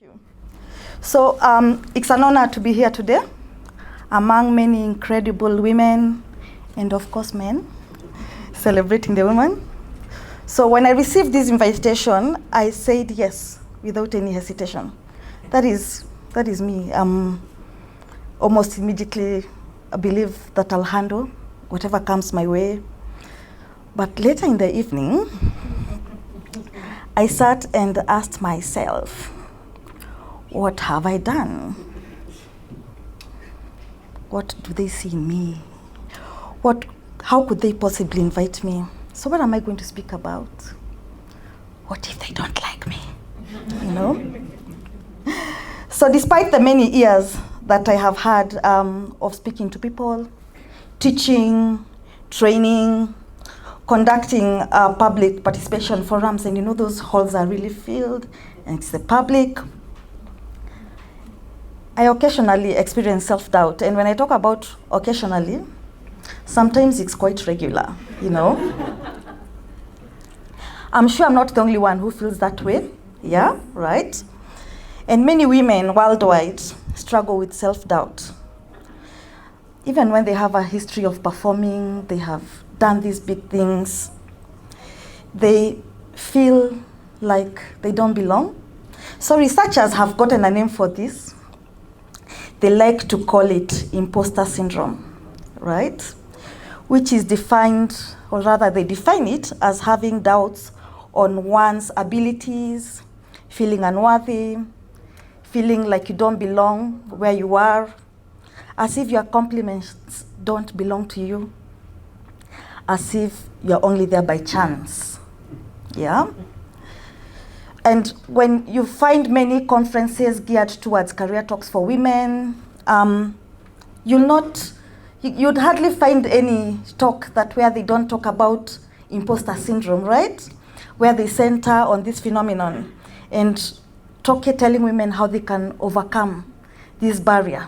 You. So it's an honor to be here today among many incredible women and of course men celebrating the women. So when I received this invitation, I said yes without any hesitation. That is me. Almost immediately I believe that I'll handle whatever comes my way. But later in the evening, I sat and asked myself, what have I done? What do they see in me? How could they possibly invite me? So what am I going to speak about? What if they don't like me? You know? So despite the many years that I have had of speaking to people, teaching, training, conducting public participation forums, and you know those halls are really filled and it's the public, I occasionally experience self-doubt. And when I talk about occasionally, sometimes it's quite regular, you know. I'm sure I'm not the only one who feels that way, yeah, right? And many women worldwide struggle with self-doubt. Even when they have a history of performing, they have done these big things, they feel like they don't belong. So researchers have gotten a name for this. They like to call it imposter syndrome, right? Which is defined, or rather they define it as having doubts on one's abilities, feeling unworthy, feeling like you don't belong where you are, as if your accomplishments don't belong to you, as if you're only there by chance, yeah? And when you find many conferences geared towards career talks for women, you'd hardly find any talk where they don't talk about imposter syndrome, right? Where they center on this phenomenon and telling women how they can overcome this barrier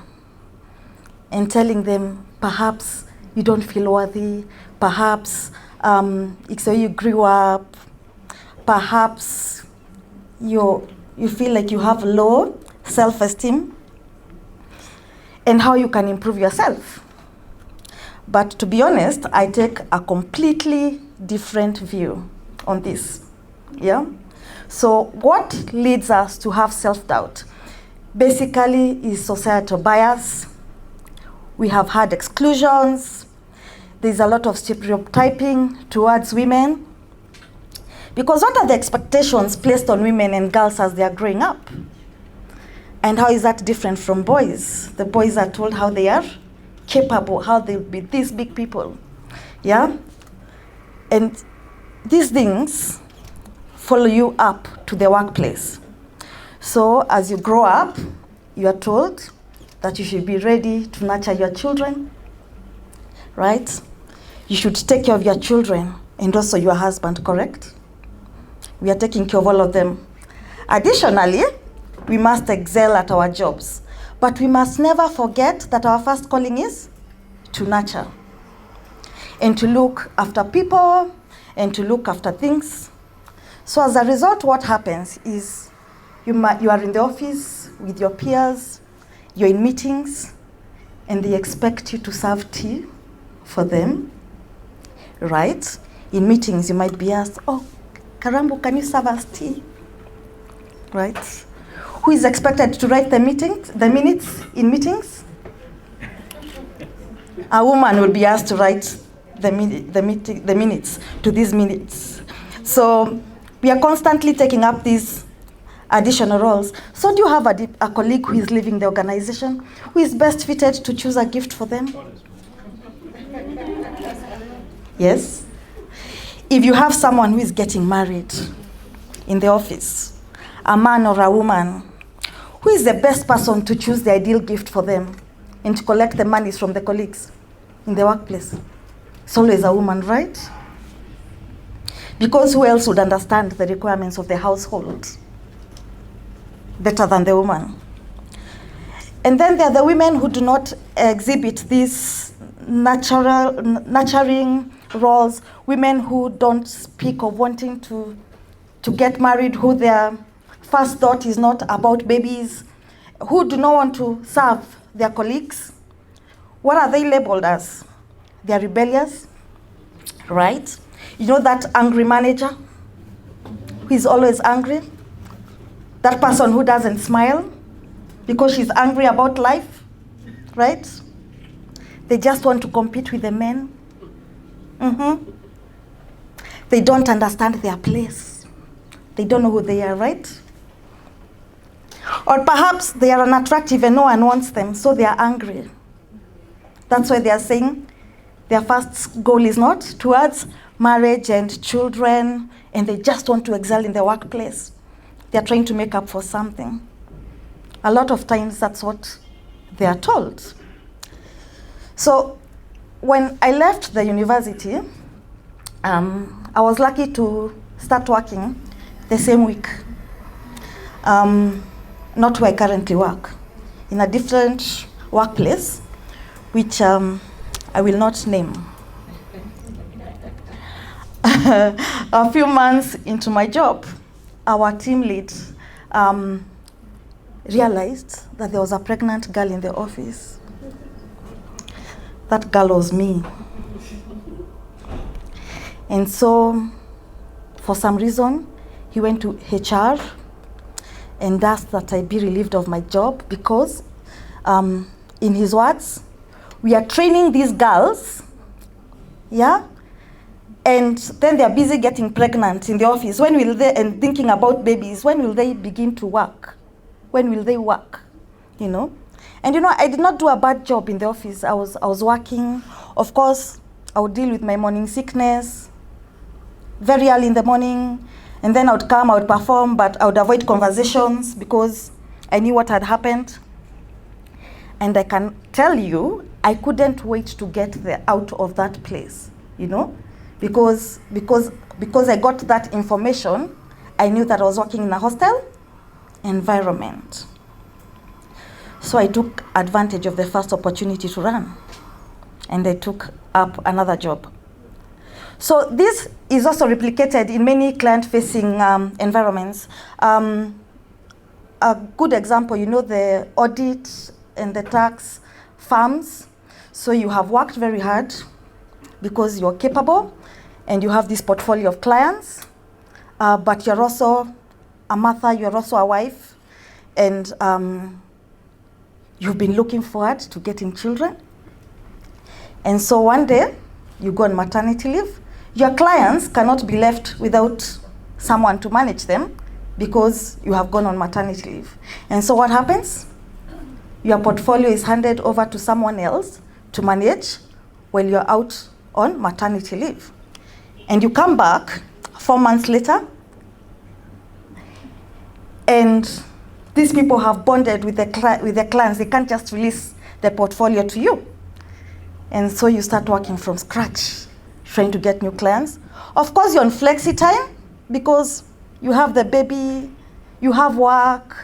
and telling them perhaps you don't feel worthy, perhaps it's the way you grew up, perhaps you feel like you have low self-esteem, and how you can improve yourself. But to be honest, I take a completely different view on this, yeah? So what leads us to have self-doubt basically is societal bias. We have had exclusions. There's a lot of stereotyping towards women. Because what are the expectations placed on women and girls as they are growing up? And how is that different from boys? The boys are told how they are capable, how they'll be these big people, yeah? And these things follow you up to the workplace. So as you grow up, you are told that you should be ready to nurture your children, right? You should take care of your children and also your husband, correct? We are taking care of all of them. Additionally, we must excel at our jobs. But we must never forget that our first calling is to nurture and to look after people and to look after things. So as a result, what happens is you are in the office with your peers, you're in meetings, and they expect you to serve tea for them, right? In meetings, you might be asked, oh, Karambu, can you serve us tea? Right? Who is expected to write the minutes in meetings? A woman will be asked to write the minutes to these minutes. So we are constantly taking up these additional roles. So do you have a colleague who is leaving the organization, who is best fitted to choose a gift for them? Yes? If you have someone who is getting married in the office, a man or a woman, who is the best person to choose the ideal gift for them and to collect the monies from the colleagues in the workplace? It's always a woman, right? Because who else would understand the requirements of the household better than the woman? And then there are the women who do not exhibit these nurturing roles, women who don't speak of wanting to get married, who their first thought is not about babies who do not want to serve their colleagues. What are they labeled as? They are rebellious, right? You know that angry manager who is always angry? That person who doesn't smile because she's angry about life, right? They just want to compete with the men. They don't understand their place. They don't know who they are, right? Or perhaps they are unattractive and no one wants them, so they are angry. That's why they are saying their first goal is not towards marriage and children, and they just want to excel in the workplace. They are trying to make up for something. A lot of times that's what they are told. So when I left the university, I was lucky to start working the same week. Not where I currently work, in a different workplace, which I will not name. A few months into my job, our team lead realized that there was a pregnant girl in the office. That girl was me. And so, for some reason, he went to HR and asked that I be relieved of my job because, in his words, we are training these girls, yeah? And then they are busy getting pregnant in the office. When will they, and thinking about babies, when will they begin to work? When will they work, you know? And you know, I did not do a bad job in the office. I was working. Of course, I would deal with my morning sickness very early in the morning, and then I would come, I would perform, but I would avoid conversations because I knew what had happened. And I can tell you, I couldn't wait to get out of that place, you know, because I got that information. I knew that I was working in a hostel environment. So I took advantage of the first opportunity to run, and I took up another job. So this is also replicated in many client-facing environments. A good example, you know, the audit and the tax firms. So you have worked very hard because you're capable and you have this portfolio of clients, but you're also a mother, you're also a wife, and you've been looking forward to getting children. And so one day, you go on maternity leave. Your clients cannot be left without someone to manage them because you have gone on maternity leave. And so what happens? Your portfolio is handed over to someone else to manage while you're out on maternity leave. And you come back 4 months later, and these people have bonded with their clients. They can't just release their portfolio to you. And so you start working from scratch, trying to get new clients. Of course, you're on flexi time because you have the baby, you have work,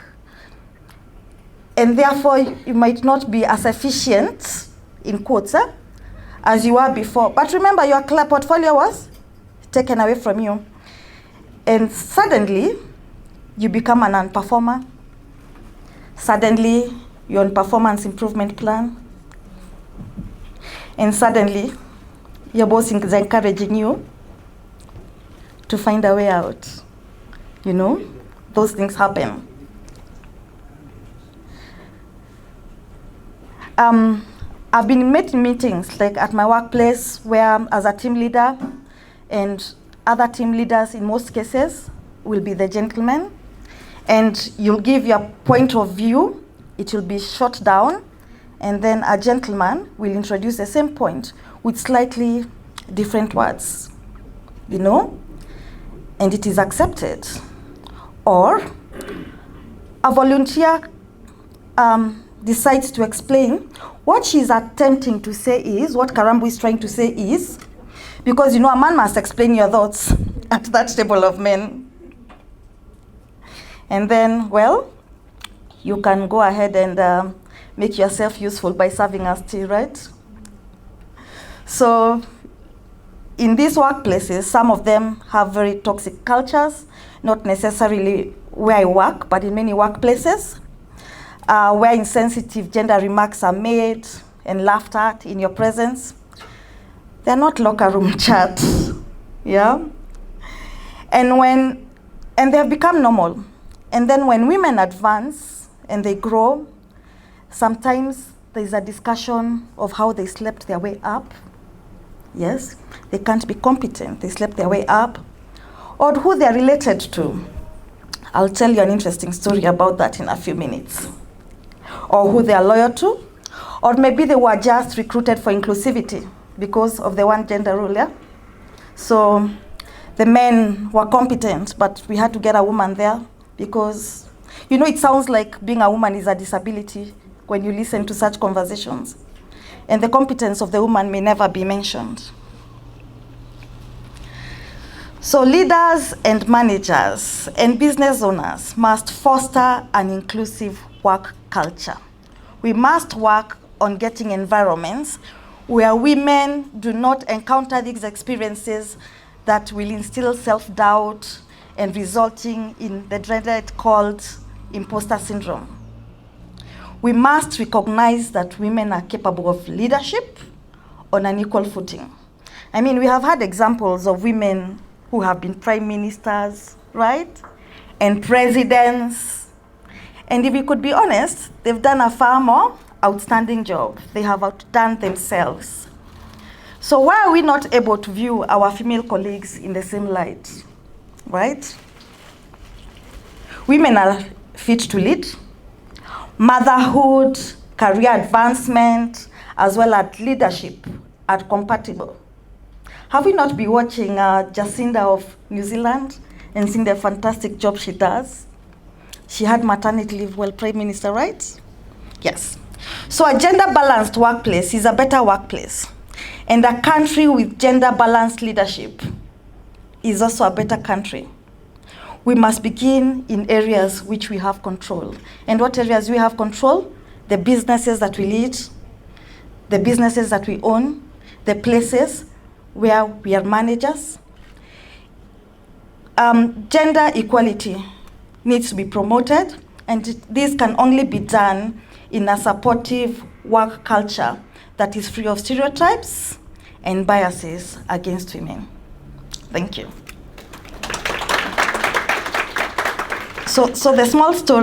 and therefore you might not be as efficient, in quotes, as you were before. But remember, your portfolio was taken away from you. And suddenly, you become a non-performer. Suddenly, you're on performance improvement plan. And suddenly, your boss is encouraging you to find a way out. You know, those things happen. I've been in many meetings, like at my workplace, where as a team leader, and other team leaders in most cases will be the gentleman, and you'll give your point of view, it will be shot down, and then a gentleman will introduce the same point with slightly different words, you know, and it is accepted. Or a volunteer decides to explain what she's attempting to say is, what Karambu is trying to say is, because, you know, a man must explain your thoughts at that table of men. And then, well, you can go ahead and make yourself useful by serving us tea, right? So in these workplaces, some of them have very toxic cultures, not necessarily where I work, but in many workplaces, where insensitive gender remarks are made and laughed at in your presence. They're not locker room chats, yeah? And they have become normal. And then when women advance and they grow, sometimes there's a discussion of how they slept their way up. Yes, they can't be competent, they slept their way up. Or who they're related to. I'll tell you an interesting story about that in a few minutes. Or who they are loyal to. Or maybe they were just recruited for inclusivity because of the one gender rule, yeah? So the men were competent, but we had to get a woman there because, you know, it sounds like being a woman is a disability when you listen to such conversations. And the competence of the woman may never be mentioned. So leaders and managers and business owners must foster an inclusive work culture. We must work on getting environments where women do not encounter these experiences that will instill self-doubt and resulting in the dreaded called imposter syndrome. We must recognize that women are capable of leadership on an equal footing. I mean, we have had examples of women who have been prime ministers, right? And presidents. And if we could be honest, they've done a far more outstanding job. They have outdone themselves. So why are we not able to view our female colleagues in the same light, right? Women are fit to lead. Motherhood, career advancement, as well as leadership are compatible. Have we not been watching Jacinda of New Zealand and seen the fantastic job she does? She had maternity leave while Prime Minister, right? Yes. So a gender-balanced workplace is a better workplace. And a country with gender-balanced leadership is also a better country. We must begin in areas which we have control. And what areas we have control? The businesses that we lead, the businesses that we own, the places where we are managers. Gender equality needs to be promoted, and this can only be done in a supportive work culture that is free of stereotypes and biases against women. Thank you. So the small story